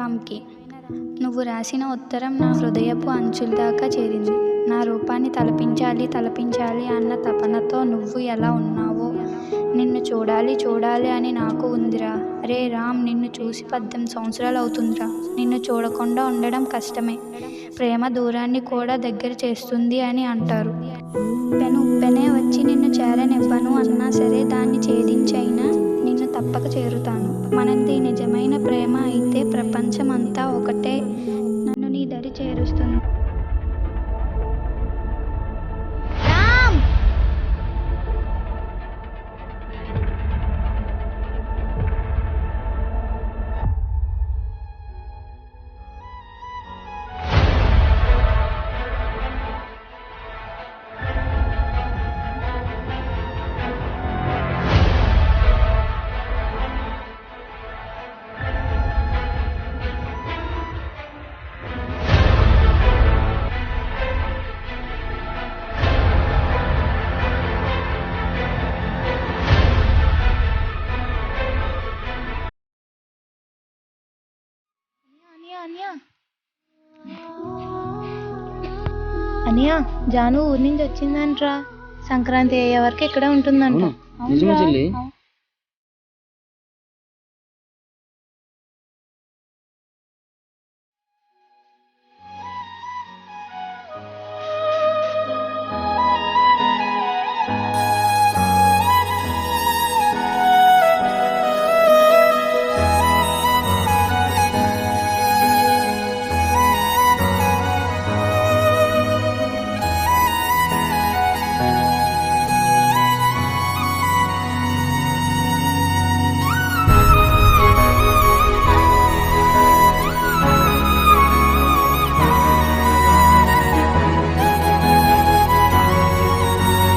రామ్కి. నువ్వు రాసిన ఉత్తరం నా హృదయపు అంచుల దాకా చేరింది. నా రూపాన్ని తలపించాలి అన్న తపనతో నువ్వు ఎలా ఉన్నావో నిన్ను చూడాలి అని నాకు ఉందిరా. అరే రామ్, నిన్ను చూసి 18 సంవత్సరాలు అవుతుందిరా. నిన్ను చూడకుండా ఉండడం కష్టమే. ప్రేమ దూరాన్ని కూడా దగ్గర చేస్తుంది అని అంటారు. ఉప్పెనే వచ్చి నిన్ను చేరనివ్వను అన్నా సరే దాన్ని ఛేదించైనా నిన్ను తప్పక చేరుతాను. మనది నిజమైన ప్రేమ అయితే ప్రపంచమంతా ఒకటే నన్ను నీ దరి చేరుస్తుంది. రామ్! అనియా, జాను ఊరి నుంచి వచ్చిందంట్రా. సంక్రాంతి అయ్యే వరకు ఇక్కడే ఉంటుందంట. నిజమే చెల్లి.